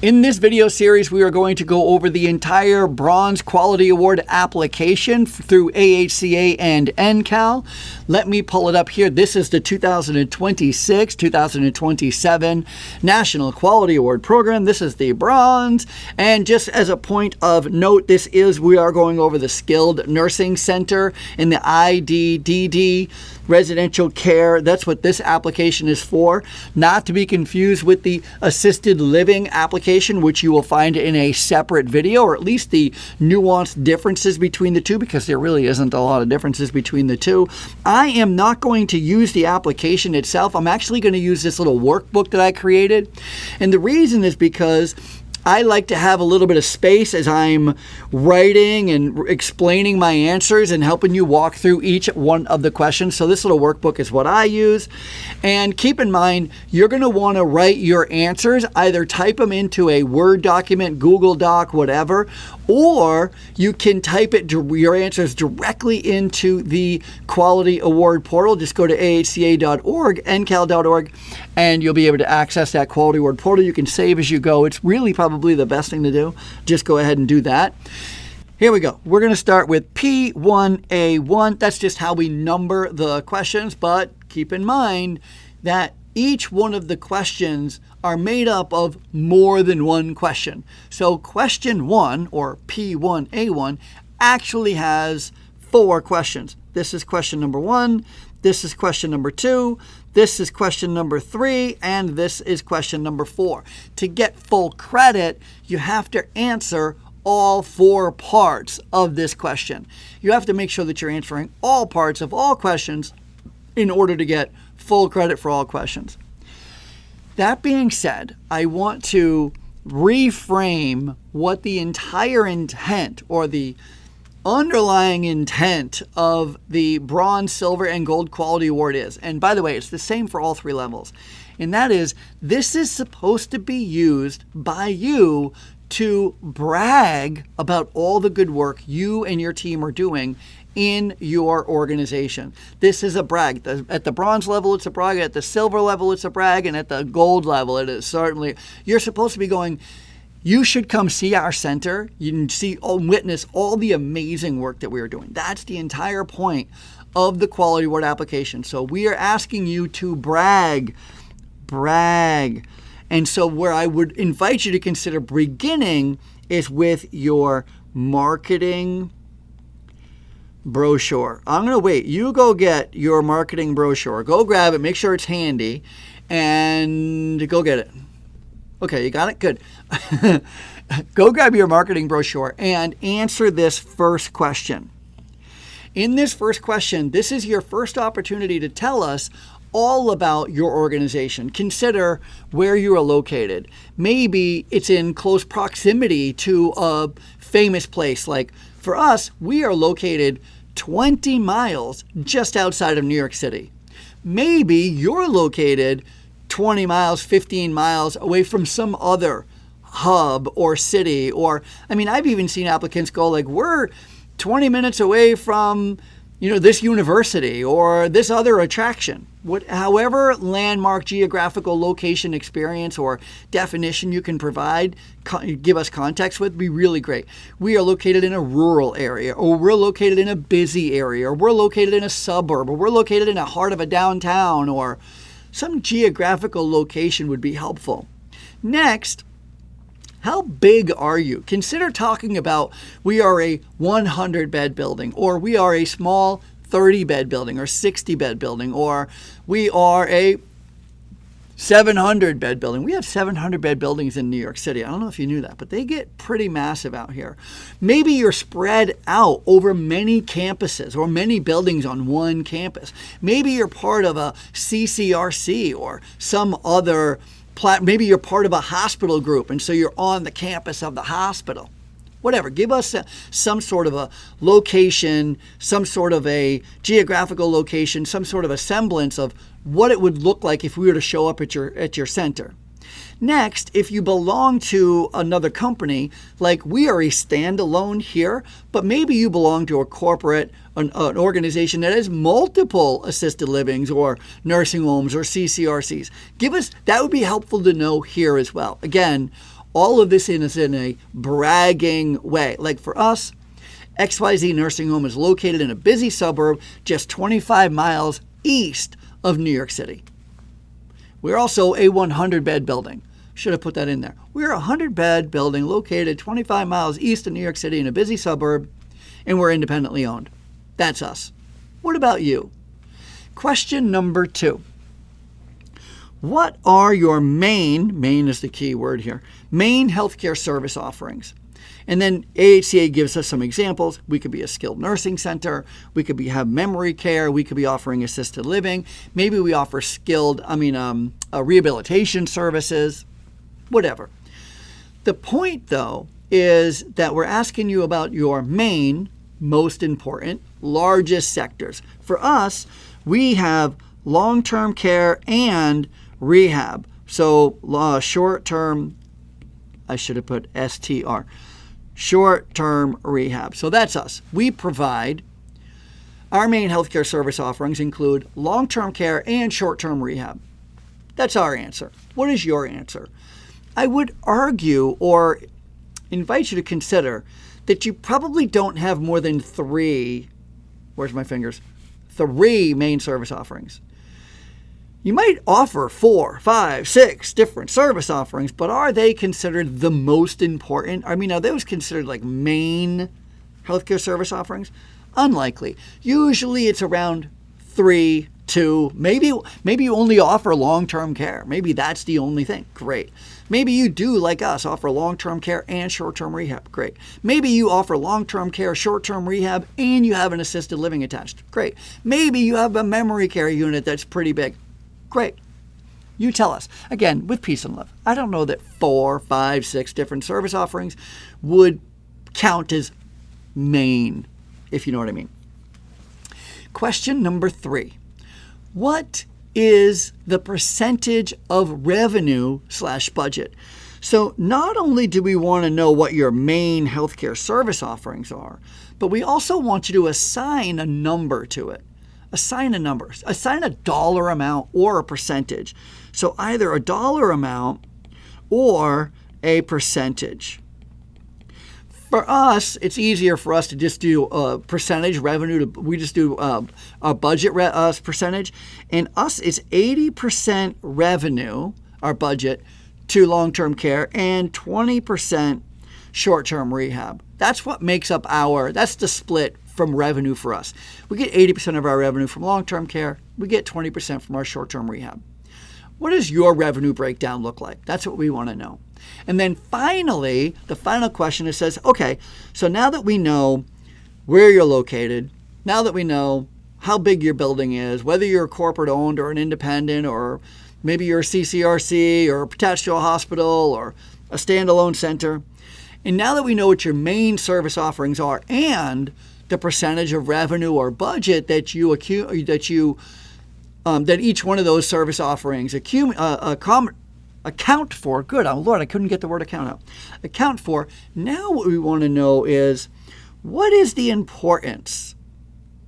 In this video series, we are going to go over the entire Bronze Quality Award application through AHCA and NCAL. Let me pull it up here. This is the 2026-2027 National Quality Award Program. This is the Bronze. And just as a point of note, we are going over the Skilled Nursing Center in the IDDD residential care. That's what this application is for. Not to be confused with the assisted living application, which you will find in a separate video, or at least the nuanced differences between the two, because there really isn't a lot of differences between the two. I am not going to use the application itself. I'm actually going to use this little workbook that I created. And the reason is because I like to have a little bit of space as I'm writing and explaining my answers and helping you walk through each one of the questions. So this little workbook is what I use. And keep in mind, you're going to want to write your answers, either type them into a Word document, Google Doc, whatever, or you can type your answers directly into the Quality Award portal. Just go to ahca.org, ncal.org, and you'll be able to access that Quality Award portal. You can save as you go. It's really probably the best thing to do. Just go ahead and do that. Here we go. We're going to start with P1A1. That's just how we number the questions, but keep in mind that each one of the questions are made up of more than one question. So question 1, or P1A1, actually has 4 questions. This is question number 1, this is question number 2, this is question number 3, and this is question number 4. To get full credit, you have to answer all 4 parts of this question. You have to make sure that you're answering all parts of all questions in order to get full credit for all questions. That being said, I want to reframe what the entire intent, or the underlying intent, of the Bronze, Silver, and Gold Quality Award is. And by the way, it's the same for all 3 levels. And that is, this is supposed to be used by you to brag about all the good work you and your team are doing in your organization. This is a brag. At the bronze level, it's a brag. At the silver level, it's a brag. And at the gold level, it is certainly. You're supposed to be going, you should come see our center. You can see, witness all the amazing work that we are doing. That's the entire point of the Quality Award application. So we are asking you to brag. And so where I would invite you to consider beginning is with your marketing brochure. I'm going to wait. You go get your marketing brochure. Go grab it. Make sure it's handy. And go get it. Okay, you got it? Good. Go grab your marketing brochure and answer this first question. In this first question, this is your first opportunity to tell us all about your organization. Consider where you are located. Maybe it's in close proximity to a famous place. Like for us, we are located 20 miles just outside of New York City. Maybe you're located 20 miles, 15 miles away from some other hub or city. Or, I've even seen applicants go like, we're 20 minutes away from, this university or this other attraction. However landmark, geographical location, experience, or definition you can provide, give us context with, be really great. We are located in a rural area, or we're located in a busy area, or we're located in a suburb, or we're located in the heart of a downtown, or some geographical location would be helpful. Next, how big are you? Consider talking about, we are a 100-bed building, or we are a small 30-bed building, or 60-bed building, or we are a 700-bed building. We have 700-bed buildings in New York City. I don't know if you knew that, but they get pretty massive out here. Maybe you're spread out over many campuses or many buildings on one campus. Maybe you're part of a CCRC or some other maybe you're part of a hospital group, and so you're on the campus of the hospital. Whatever, give us some sort of a location, some sort of a geographical location, some sort of a semblance of what it would look like if we were to show up at your center. Next, if you belong to another company, like we are a standalone here, but maybe you belong to a corporate, an organization that has multiple assisted livings or nursing homes or CCRCs. That would be helpful to know here as well. Again, All of this is in a bragging way. Like for us, XYZ Nursing Home is located in a busy suburb just 25 miles east of New York City. We're also a 100-bed building. Should have put that in there. We're a 100-bed building located 25 miles east of New York City in a busy suburb, and we're independently owned. That's us. What about you? Question number 2. What are your main is the key word here, main healthcare service offerings? And then AHCA gives us some examples. We could be a skilled nursing center. We could have memory care. We could be offering assisted living. Maybe we offer rehabilitation services, whatever. The point, though, is that we're asking you about your main, most important, largest sectors. For us, we have long-term care and rehab. So short-term, I should have put STR, short-term rehab. So that's us. We provide, our main healthcare service offerings include long-term care and short-term rehab. That's our answer. What is your answer? I would argue or invite you to consider that you probably don't have more than 3, where's my fingers? 3 main service offerings. You might offer 4, 5, 6 different service offerings, but are they considered the most important? I mean, are those considered like main healthcare service offerings? Unlikely. Usually it's around 3, 2, maybe you only offer long-term care. Maybe that's the only thing. Great. Maybe you do, like us, offer long-term care and short-term rehab. Great. Maybe you offer long-term care, short-term rehab, and you have an assisted living attached. Great. Maybe you have a memory care unit that's pretty big. Great. You tell us. Again, with peace and love. I don't know that 4, 5, 6 different service offerings would count as main, if you know what I mean. Question number 3. What is the percentage of revenue / budget? So not only do we want to know what your main healthcare service offerings are, but we also want you to assign a number to it. Assign a number. Assign a dollar amount or a percentage. So either a dollar amount or a percentage. For us, it's easier for us to just do percentage revenue. We just do a budget percentage. And us, it's 80% revenue, our budget, to long-term care and 20% short-term rehab. That's what makes up that's the split from revenue for us. We get 80% of our revenue from long-term care. We get 20% from our short-term rehab. What does your revenue breakdown look like? That's what we want to know. And then finally, the final question says, okay, so now that we know where you're located, now that we know how big your building is, whether you're corporate owned or an independent, or maybe you're a CCRC or attached to a hospital or a standalone center, and now that we know what your main service offerings are and the percentage of revenue or budget that that each one of those service offerings account for. Good, oh Lord, I couldn't get the word account out. Account for. Now what we want to know is, what is the importance?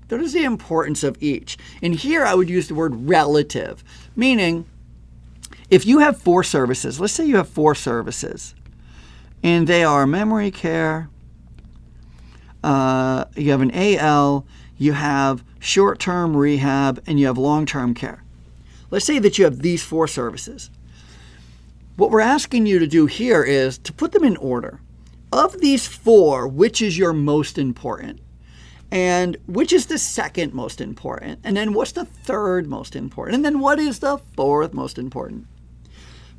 What is the importance of each? And here I would use the word relative, meaning if you have 4 services, let's say you have 4 services, and they are memory care, you have an AL, you have short-term rehab, and you have long-term care. Let's say that you have these 4 services. What we're asking you to do here is to put them in order. Of these 4, which is your most important? And which is the second most important? And then what's the third most important? And then what is the fourth most important?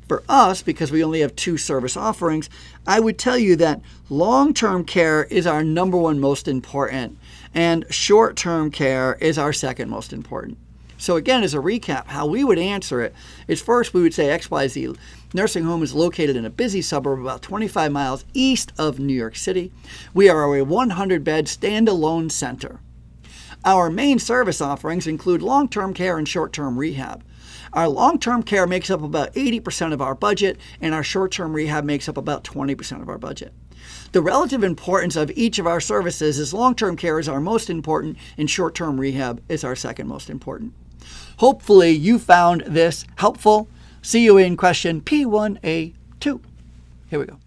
For us, because we only have 2 service offerings, I would tell you that long-term care is our number 1 most important, and short-term care is our second most important. So again, as a recap, how we would answer it is, first we would say XYZ Nursing Home is located in a busy suburb about 25 miles east of New York City. We are a 100-bed standalone center. Our main service offerings include long-term care and short-term rehab. Our long-term care makes up about 80% of our budget, and our short-term rehab makes up about 20% of our budget. The relative importance of each of our services is long-term care is our most important, and short-term rehab is our second most important. Hopefully you found this helpful. See you in question P1A2. Here we go.